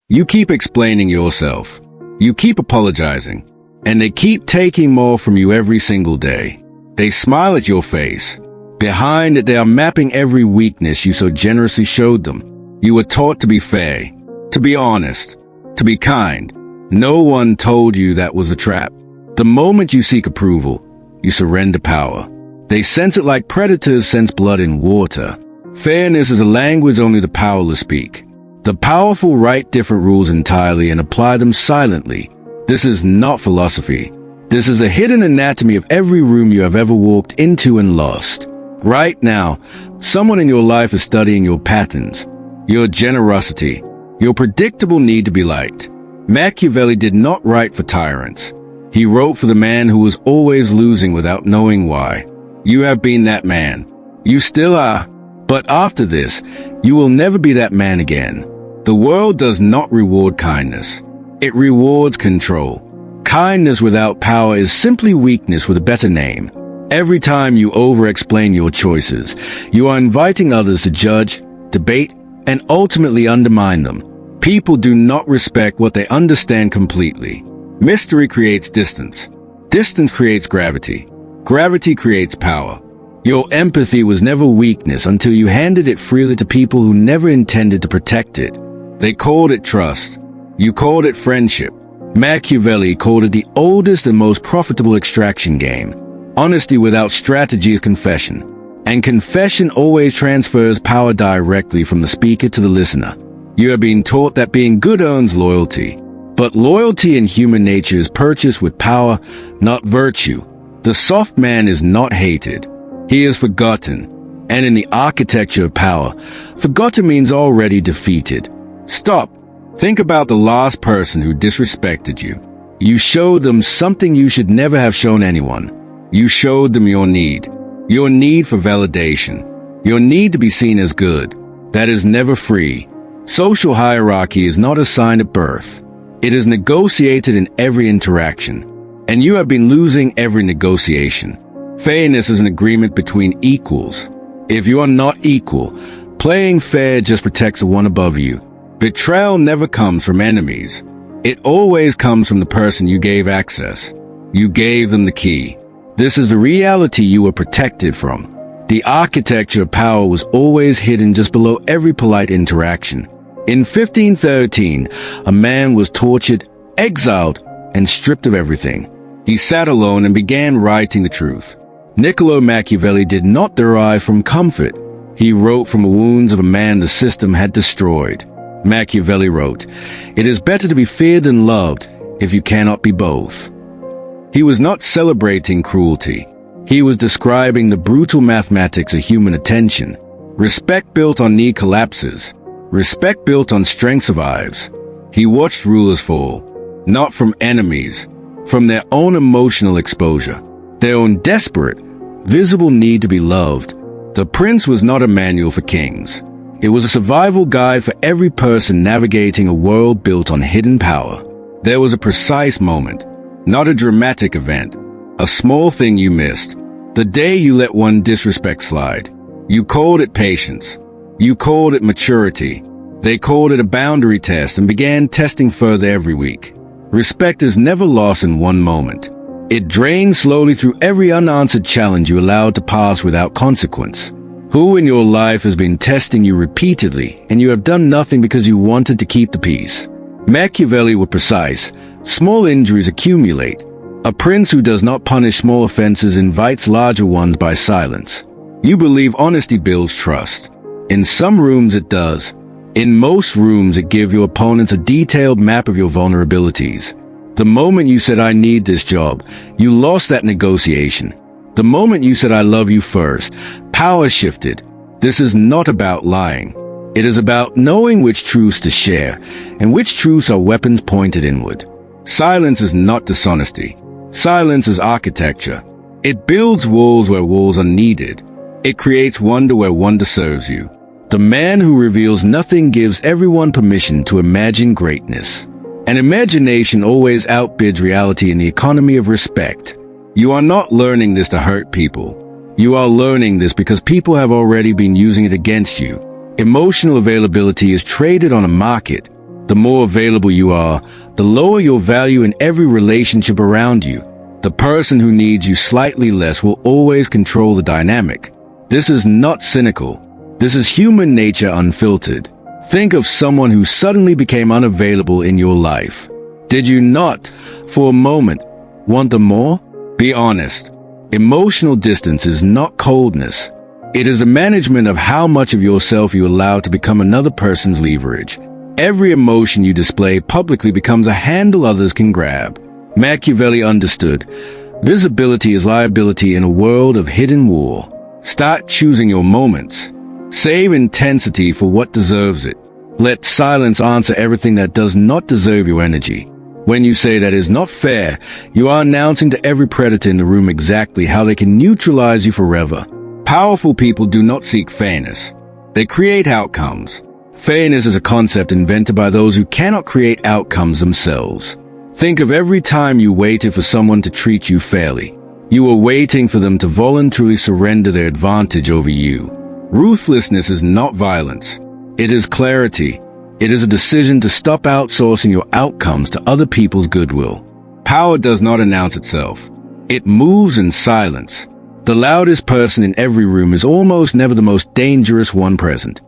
You keep explaining yourself. You keep apologizing. And they keep taking more from you every single day. They smile at your face. Behind it, they are mapping every weakness you so generously showed them. You were taught to be fair, to be honest, to be kind. No one told you that was a trap. The moment you seek approval, you surrender power. They sense it like predators sense blood in water. Fairness is a language only the powerless speak. The powerful write different rules entirely and apply them silently. This is not philosophy. This is a hidden anatomy of every room you have ever walked into and lost. Right now, someone in your life is studying your patterns, your generosity, your predictable need to be liked. Machiavelli did not write for tyrants. He wrote for the man who was always losing without knowing why. You have been that man. You still are. But after this, you will never be that man again. The world does not reward kindness. It rewards control. Kindness without power is simply weakness with a better name. Every time you over-explain your choices, you are inviting others to judge, debate, and ultimately undermine them. People do not respect what they understand completely. Mystery creates distance. Distance creates gravity. Gravity creates power. Your empathy was never weakness until you handed it freely to people who never intended to protect it. They called it trust. You called it friendship. Machiavelli called it the oldest and most profitable extraction game. Honesty without strategy is confession. And confession always transfers power directly from the speaker to the listener. You have been taught that being good earns loyalty. But loyalty in human nature is purchased with power, not virtue. The soft man is not hated. He is forgotten. And in the architecture of power, forgotten means already defeated. Stop. Think about the last person who disrespected you. You showed them something you should never have shown anyone. You showed them your need for validation, your need to be seen as good. That is never free. Social hierarchy is not assigned at birth. It is negotiated in every interaction, and you have been losing every negotiation. Fairness is an agreement between equals. If you are not equal, playing fair just protects the one above you. Betrayal never comes from enemies. It always comes from the person you gave access. You gave them the key. This is the reality you were protected from. The architecture of power was always hidden just below every polite interaction. In 1513, a man was tortured, exiled, and stripped of everything. He sat alone and began writing the truth. Niccolo Machiavelli did not derive from comfort. He wrote from the wounds of a man the system had destroyed. Machiavelli wrote, "It is better to be feared than loved if you cannot be both." He was not celebrating cruelty. He was describing the brutal mathematics of human attention. Respect built on need collapses. Respect built on strength survives. He watched rulers fall, not from enemies, from their own emotional exposure, their own desperate, visible need to be loved. The Prince was not a manual for kings. It was a survival guide for every person navigating a world built on hidden power. There was a precise moment, not a dramatic event, a small thing you missed. The day you let one disrespect slide. You called it patience. You called it maturity. They called it a boundary test and began testing further every week. Respect is never lost in one moment. It drains slowly through every unanswered challenge you allowed to pass without consequence. Who in your life has been testing you repeatedly, and you have done nothing because you wanted to keep the peace? Machiavelli was precise. Small injuries accumulate. A prince who does not punish small offenses invites larger ones by silence. You believe honesty builds trust. In some rooms it does. In most rooms it gives your opponents a detailed map of your vulnerabilities. The moment you said, "I need this job," you lost that negotiation. The moment you said, "I love you" first, power shifted. This is not about lying. It is about knowing which truths to share and which truths are weapons pointed inward. Silence is not dishonesty. Silence is architecture. It builds walls where walls are needed. It creates wonder where wonder serves you. The man who reveals nothing gives everyone permission to imagine greatness. And imagination always outbids reality in the economy of respect. You are not learning this to hurt people. You are learning this because people have already been using it against you. Emotional availability is traded on a market. The more available you are, the lower your value in every relationship around you. The person who needs you slightly less will always control the dynamic. This is not cynical. This is human nature unfiltered. Think of someone who suddenly became unavailable in your life. Did you not, for a moment, want them more? Be honest. Emotional distance is not coldness. It is a management of how much of yourself you allow to become another person's leverage. Every emotion you display publicly becomes a handle others can grab. Machiavelli understood. Visibility is liability in a world of hidden war. Start choosing your moments. Save intensity for what deserves it. Let silence answer everything that does not deserve your energy. When you say that is not fair, you are announcing to every predator in the room exactly how they can neutralize you forever. Powerful people do not seek fairness. They create outcomes. Fairness is a concept invented by those who cannot create outcomes themselves. Think of every time you waited for someone to treat you fairly. You were waiting for them to voluntarily surrender their advantage over you. Ruthlessness is not violence. It is clarity. It is a decision to stop outsourcing your outcomes to other people's goodwill. Power does not announce itself. It moves in silence. The loudest person in every room is almost never the most dangerous one present.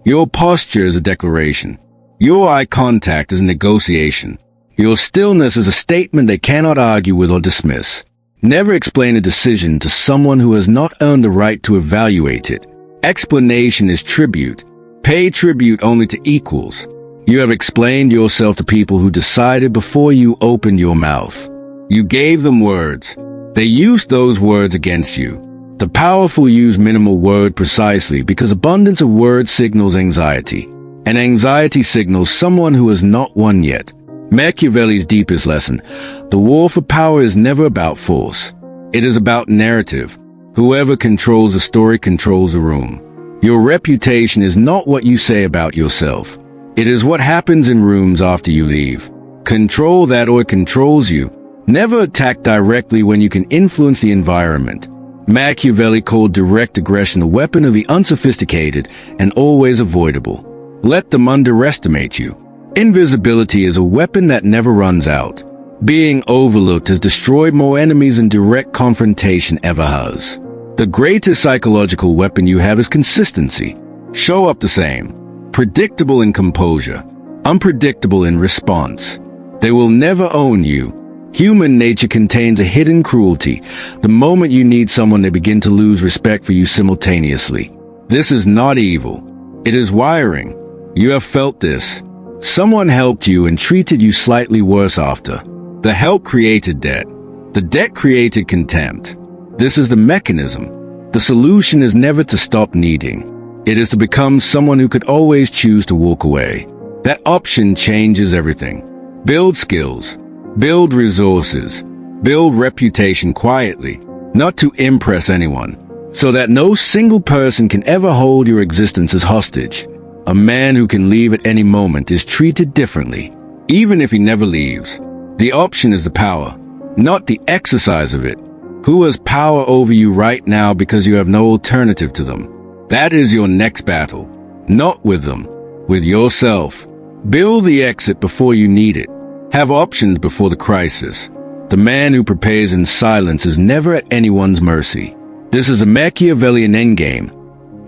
Your posture is a declaration. Your eye contact is a negotiation. Your stillness is a statement they cannot argue with or dismiss. Never explain a decision to someone who has not earned the right to evaluate it. Explanation is tribute. Pay tribute only to equals. You have explained yourself to people who decided before you opened your mouth. You gave them words. They used those words against you. The powerful use minimal word precisely because abundance of words signals anxiety, and anxiety signals someone who has not won yet. Machiavelli's deepest lesson: the war for power is never about force. It is about narrative. Whoever controls the story controls the room. Your reputation is not what you say about yourself. It is what happens in rooms after you leave. Control that or it controls you. Never attack directly when you can influence the environment. Machiavelli called direct aggression the weapon of the unsophisticated and always avoidable. Let them underestimate you. Invisibility is a weapon that never runs out. Being overlooked has destroyed more enemies than direct confrontation ever has. The greatest psychological weapon you have is consistency. Show up the same. Predictable in composure. Unpredictable in response. They will never own you. Human nature contains a hidden cruelty. The moment you need someone, they begin to lose respect for you simultaneously. This is not evil. It is wiring. You have felt this. Someone helped you and treated you slightly worse after. The help created debt. The debt created contempt. This is the mechanism. The solution is never to stop needing. It is to become someone who could always choose to walk away. That option changes everything. Build skills. Build resources. Build reputation quietly, not to impress anyone, so that no single person can ever hold your existence as hostage. A man who can leave at any moment is treated differently, even if he never leaves. The option is the power, not the exercise of it. Who has power over you right now because you have no alternative to them? That is your next battle. Not with them, with yourself. Build the exit before you need it. Have options before the crisis. The man who prepares in silence is never at anyone's mercy. This is a Machiavellian endgame.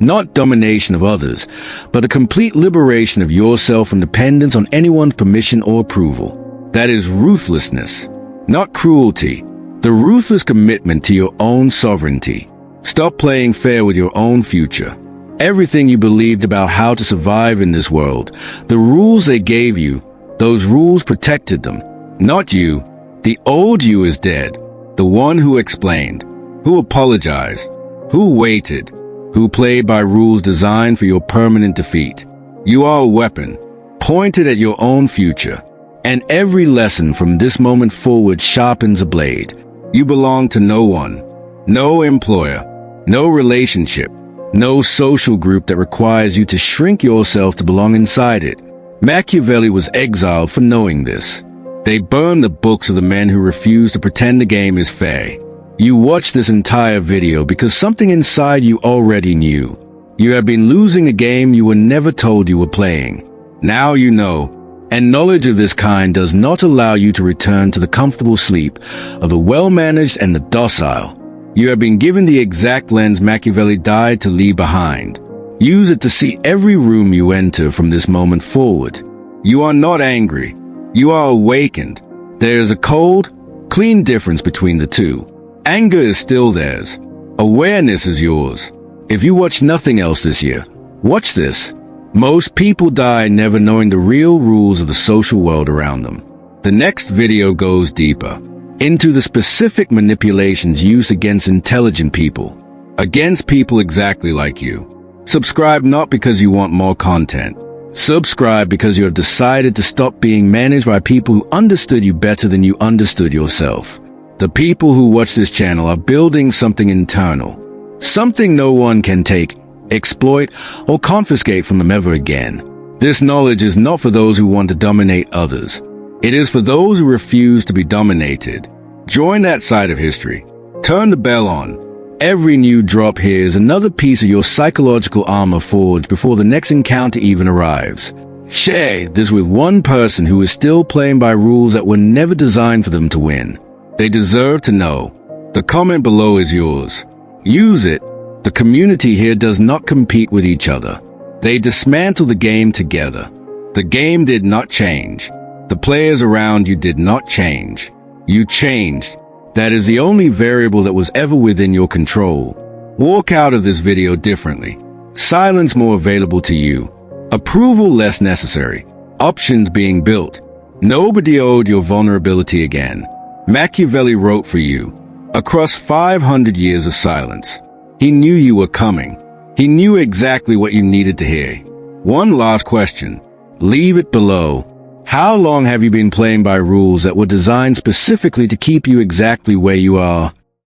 Not domination of others, but a complete liberation of yourself from dependence on anyone's permission or approval. That is ruthlessness, not cruelty. The ruthless commitment to your own sovereignty. Stop playing fair with your own future. Everything you believed about how to survive in this world, the rules they gave you, those rules protected them. Not you. The old you is dead. The one who explained, who apologized, who waited, who played by rules designed for your permanent defeat. You are a weapon, pointed at your own future. And every lesson from this moment forward sharpens a blade. You belong to no one, no employer, no relationship, no social group that requires you to shrink yourself to belong inside it. Machiavelli was exiled for knowing this. They burned the books of the men who refuse to pretend the game is fair. You watched this entire video because something inside you already knew. You have been losing a game you were never told you were playing. Now you know, and knowledge of this kind does not allow you to return to the comfortable sleep of the well-managed and the docile. You have been given the exact lens Machiavelli died to leave behind. Use it to see every room you enter from this moment forward. You are not angry. You are awakened. There is a cold, clean difference between the two. Anger is still theirs. Awareness is yours. If you watch nothing else this year, watch this. Most people die never knowing the real rules of the social world around them. The next video goes deeper into the specific manipulations used against intelligent people, against people exactly like you. Subscribe not because you want more content. Subscribe because you have decided to stop being managed by people who understood you better than you understood yourself. The people who watch this channel are building something internal, something no one can take, exploit, or confiscate from them ever again. This knowledge is not for those who want to dominate others. It is for those who refuse to be dominated. Join that side of history. Turn the bell on. Every new drop here is another piece of your psychological armor forged before the next encounter even arrives. Share this with one person who is still playing by rules that were never designed for them to win. They deserve to know. The comment below is yours. Use it. The community here does not compete with each other. They dismantle the game together. The game did not change. The players around you did not change. You changed. That is the only variable that was ever within your control. Walk out of this video differently. Silence more available to you. Approval less necessary. Options being built. Nobody owed your vulnerability again. Machiavelli wrote for you. Across 500 years of silence. He knew you were coming. He knew exactly what you needed to hear. One last question. Leave it below. How long have you been playing by rules that were designed specifically to keep you exactly where you are?